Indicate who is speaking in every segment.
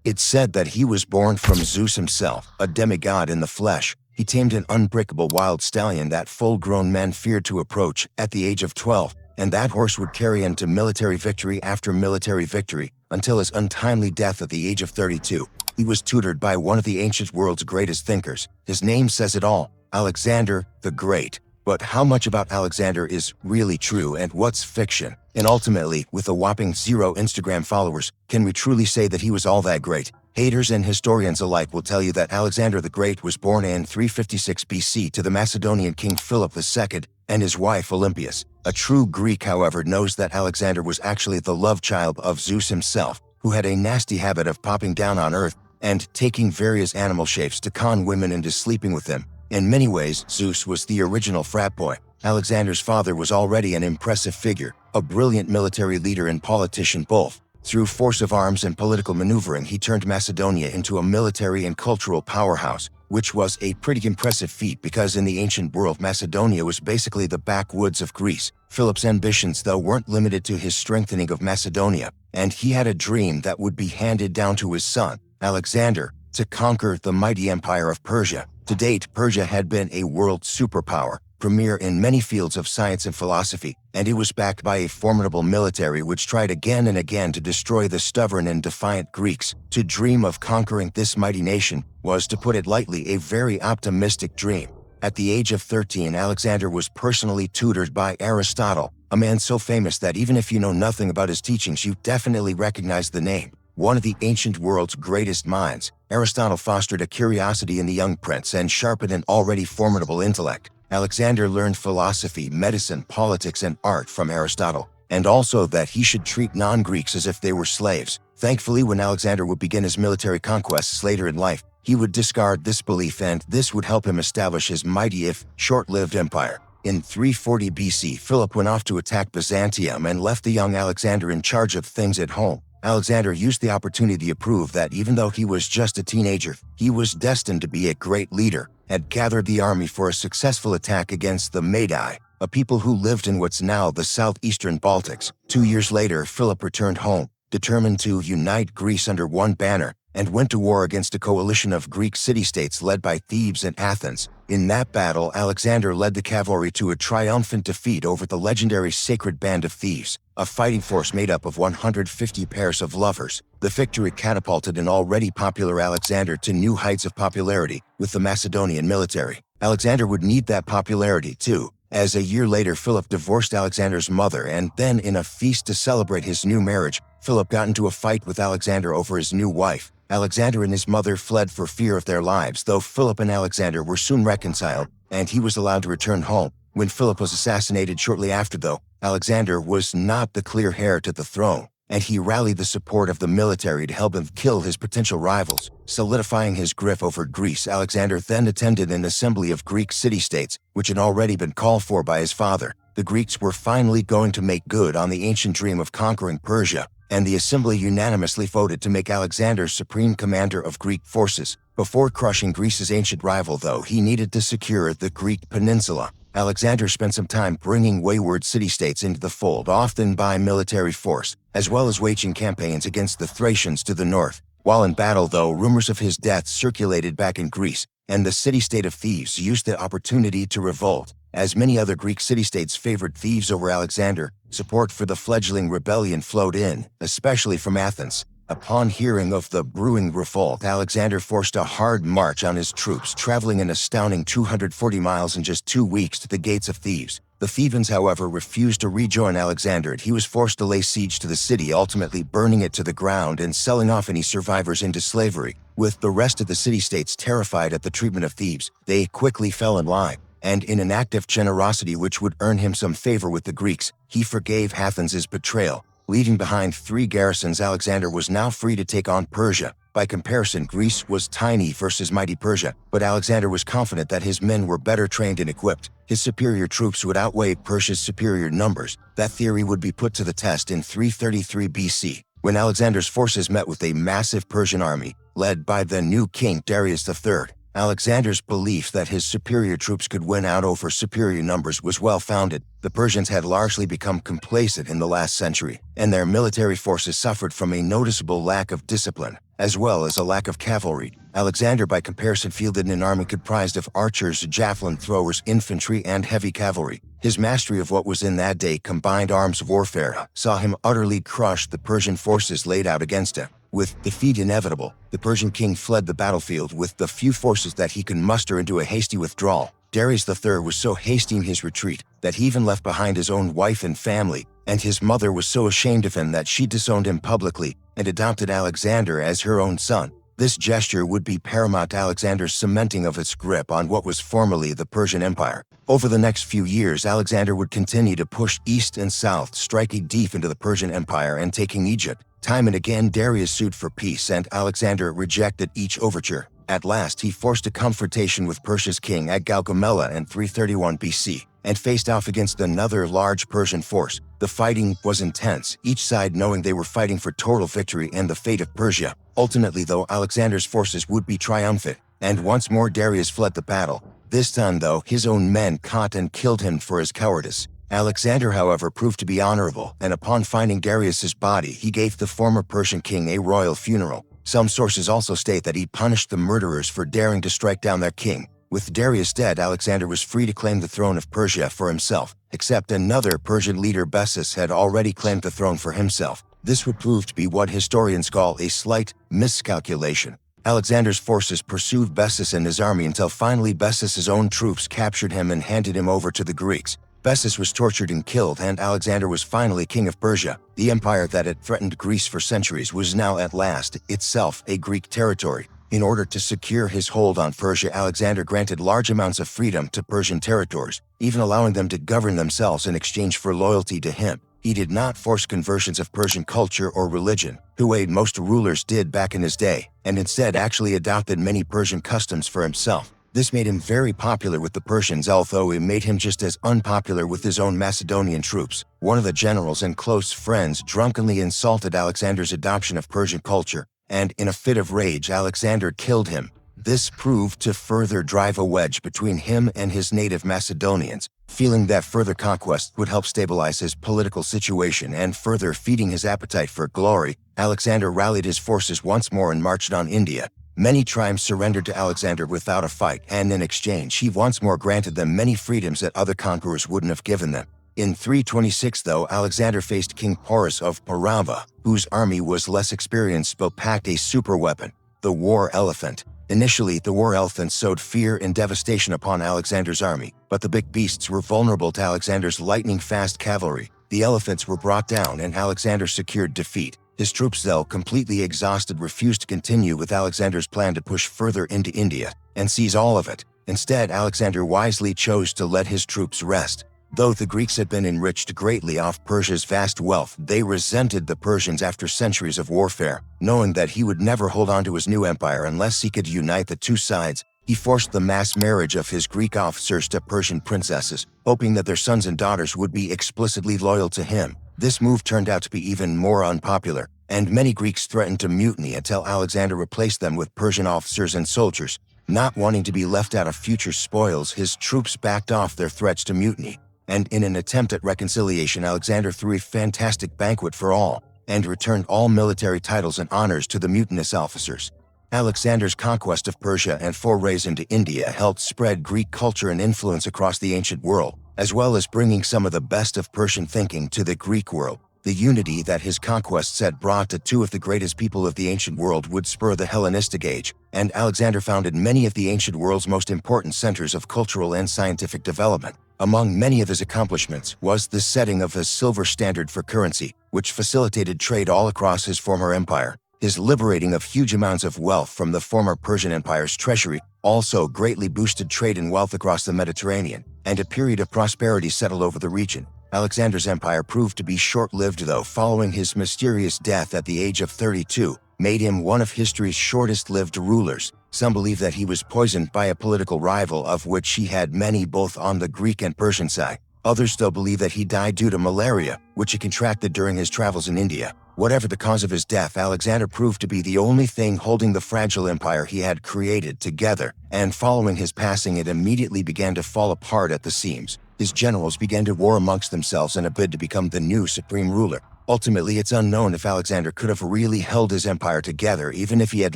Speaker 1: It's said that he was born from Zeus himself, a demigod in the flesh. He tamed an unbreakable wild stallion that full-grown men feared to approach at the age of 12, and that horse would carry him to military victory after military victory until his untimely death at the age of 32. He was tutored by one of the ancient world's greatest thinkers. His name says it all, Alexander the Great. But how much about Alexander is really true and what's fiction? And ultimately, with a whopping 0 Instagram followers, can we truly say that he was all that great? Haters and historians alike will tell you that Alexander the Great was born in 356 BC to the Macedonian king Philip II and his wife Olympias. A true Greek, however, knows that Alexander was actually the love child of Zeus himself, who had a nasty habit of popping down on Earth and taking various animal shapes to con women into sleeping with him. In many ways, Zeus was the original frat boy. Alexander's father was already an impressive figure, a brilliant military leader and politician both. Through force of arms and political maneuvering, he turned Macedonia into a military and cultural powerhouse, which was a pretty impressive feat because in the ancient world, Macedonia was basically the backwoods of Greece. Philip's ambitions, though, weren't limited to his strengthening of Macedonia, and he had a dream that would be handed down to his son, Alexander, to conquer the mighty empire of Persia. To date, Persia had been a world superpower, premier in many fields of science and philosophy, and it was backed by a formidable military which tried again and again to destroy the stubborn and defiant Greeks. To dream of conquering this mighty nation was, to put it lightly, a very optimistic dream. At the age of 13, Alexander was personally tutored by Aristotle, a man so famous that even if you know nothing about his teachings, you definitely recognize the name. One of the ancient world's greatest minds, Aristotle fostered a curiosity in the young prince and sharpened an already formidable intellect. Alexander learned philosophy, medicine, politics, and art from Aristotle, and also that he should treat non-Greeks as if they were slaves. Thankfully, when Alexander would begin his military conquests later in life, he would discard this belief, and this would help him establish his mighty if short-lived empire. In 340 BC, Philip went off to attack Byzantium and left the young Alexander in charge of things at home. Alexander used the opportunity to prove that even though he was just a teenager, he was destined to be a great leader, had gathered the army for a successful attack against the Magi, a people who lived in what's now the southeastern Baltics. 2 years later, Philip returned home, determined to unite Greece under one banner, and went to war against a coalition of Greek city-states led by Thebes and Athens. In that battle, Alexander led the cavalry to a triumphant defeat over the legendary Sacred Band of Thieves, a fighting force made up of 150 pairs of lovers. The victory catapulted an already popular Alexander to new heights of popularity with the Macedonian military. Alexander would need that popularity too, as a year later Philip divorced Alexander's mother, and then in a feast to celebrate his new marriage, Philip got into a fight with Alexander over his new wife. Alexander and his mother fled for fear of their lives, though Philip and Alexander were soon reconciled, and he was allowed to return home. When Philip was assassinated shortly after, though, Alexander was not the clear heir to the throne, and he rallied the support of the military to help him kill his potential rivals. Solidifying his grip over Greece, Alexander then attended an assembly of Greek city-states, which had already been called for by his father. The Greeks were finally going to make good on the ancient dream of conquering Persia, and the assembly unanimously voted to make Alexander supreme commander of Greek forces. Before crushing Greece's ancient rival, though, he needed to secure the Greek peninsula. Alexander spent some time bringing wayward city-states into the fold, often by military force, as well as waging campaigns against the Thracians to the north. While in battle, though, rumors of his death circulated back in Greece, and the city-state of Thebes used the opportunity to revolt. As many other Greek city-states favored Thebes over Alexander, support for the fledgling rebellion flowed in, especially from Athens. Upon hearing of the brewing revolt, Alexander forced a hard march on his troops, traveling an astounding 240 miles in just 2 weeks to the gates of Thebes. The Thebans, however, refused to rejoin Alexander, and he was forced to lay siege to the city, ultimately burning it to the ground and selling off any survivors into slavery. With the rest of the city-states terrified at the treatment of Thebes, they quickly fell in line, and in an act of generosity which would earn him some favor with the Greeks, he forgave Athens' betrayal. Leaving behind 3 garrisons, Alexander was now free to take on Persia. By comparison, Greece was tiny versus mighty Persia, but Alexander was confident that his men were better trained and equipped. His superior troops would outweigh Persia's superior numbers. That theory would be put to the test in 333 BC, when Alexander's forces met with a massive Persian army, led by the new king Darius III. Alexander's belief that his superior troops could win out over superior numbers was well-founded. The Persians had largely become complacent in the last century, and their military forces suffered from a noticeable lack of discipline. as well as a lack of cavalry. Alexander by comparison fielded an army comprised of archers, javelin throwers, infantry, and heavy cavalry. His mastery of what was in that day combined arms warfare saw him utterly crush the Persian forces laid out against him. With defeat inevitable, the Persian king fled the battlefield with the few forces that he could muster into a hasty withdrawal. Darius III was so hasty in his retreat that he even left behind his own wife and family, and his mother was so ashamed of him that she disowned him publicly and adopted Alexander as her own son. This gesture would be paramount to Alexander's cementing of its grip on what was formerly the Persian Empire. Over the next few years, Alexander would continue to push east and south, striking deep into the Persian Empire and taking Egypt. Time and again, Darius sued for peace, and Alexander rejected each overture. At last, he forced a confrontation with Persia's king at Gaugamela in 331 BC and faced off against another large Persian force. The fighting was intense, each side knowing they were fighting for total victory and the fate of Persia. Ultimately, though, Alexander's forces would be triumphant, and once more Darius fled the battle. This time, though, his own men caught and killed him for his cowardice. Alexander, however, proved to be honorable, and upon finding Darius's body, he gave the former Persian king a royal funeral. Some sources also state that he punished the murderers for daring to strike down their king. With Darius dead, Alexander was free to claim the throne of Persia for himself, except another Persian leader, Bessus, had already claimed the throne for himself. This would prove to be what historians call a slight miscalculation. Alexander's forces pursued Bessus and his army until finally Bessus's own troops captured him and handed him over to the Greeks. Bessus was tortured and killed, and Alexander was finally king of Persia. The empire that had threatened Greece for centuries was now at last itself a Greek territory. In order to secure his hold on Persia, Alexander granted large amounts of freedom to Persian territories, even allowing them to govern themselves in exchange for loyalty to him. He did not force conversions of Persian culture or religion, the way most rulers did back in his day, and instead actually adopted many Persian customs for himself. This made him very popular with the Persians, although it made him just as unpopular with his own Macedonian troops. One of the generals and close friends drunkenly insulted Alexander's adoption of Persian culture, and in a fit of rage, Alexander killed him. This proved to further drive a wedge between him and his native Macedonians. Feeling that further conquest would help stabilize his political situation and further feeding his appetite for glory, Alexander rallied his forces once more and marched on India. Many tribes surrendered to Alexander without a fight, and in exchange he once more granted them many freedoms that other conquerors wouldn't have given them. In 326, though, Alexander faced King Porus of Parava, whose army was less experienced but packed a superweapon, the war elephant. Initially, the war elephant sowed fear and devastation upon Alexander's army, but the big beasts were vulnerable to Alexander's lightning-fast cavalry. The elephants were brought down, and Alexander secured defeat. His troops, though completely exhausted, refused to continue with Alexander's plan to push further into India and seize all of it. Instead, Alexander wisely chose to let his troops rest. Though the Greeks had been enriched greatly off Persia's vast wealth, they resented the Persians after centuries of warfare. Knowing that he would never hold on to his new empire unless he could unite the two sides, he forced the mass marriage of his Greek officers to Persian princesses, hoping that their sons and daughters would be explicitly loyal to him. This move turned out to be even more unpopular, and many Greeks threatened to mutiny until Alexander replaced them with Persian officers and soldiers. Not wanting to be left out of future spoils, his troops backed off their threats to mutiny. And in an attempt at reconciliation, Alexander threw a fantastic banquet for all, and returned all military titles and honors to the mutinous officers. Alexander's conquest of Persia and forays into India helped spread Greek culture and influence across the ancient world, as well as bringing some of the best of Persian thinking to the Greek world. The unity that his conquests had brought to two of the greatest people of the ancient world would spur the Hellenistic age, and Alexander founded many of the ancient world's most important centers of cultural and scientific development. Among many of his accomplishments was the setting of a silver standard for currency, which facilitated trade all across his former empire. His liberating of huge amounts of wealth from the former Persian Empire's treasury also greatly boosted trade and wealth across the Mediterranean, and a period of prosperity settled over the region. Alexander's empire proved to be short-lived, though, following his mysterious death at the age of 32, made him one of history's shortest-lived rulers. Some believe that he was poisoned by a political rival, of which he had many both on the Greek and Persian side. Others still believe that he died due to malaria, which he contracted during his travels in India. Whatever the cause of his death, Alexander proved to be the only thing holding the fragile empire he had created together, and following his passing it immediately began to fall apart at the seams. His generals began to war amongst themselves in a bid to become the new supreme ruler. Ultimately, it's unknown if Alexander could have really held his empire together even if he had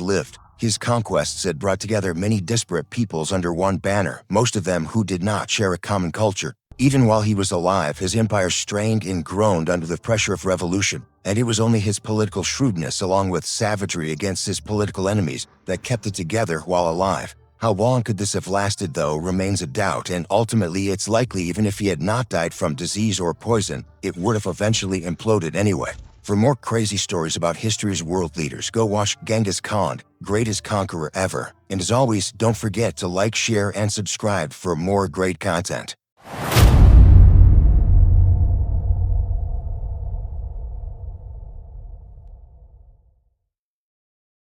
Speaker 1: lived. His conquests had brought together many disparate peoples under one banner, most of them who did not share a common culture. Even while he was alive, his empire strained and groaned under the pressure of revolution, and it was only his political shrewdness along with savagery against his political enemies that kept it together while alive. How long could this have lasted, though, remains a doubt, and ultimately it's likely even if he had not died from disease or poison, it would have eventually imploded anyway. For more crazy stories about history's world leaders, go watch Genghis Khan, Greatest Conqueror Ever. And as always, don't forget to like, share, and subscribe for more great content.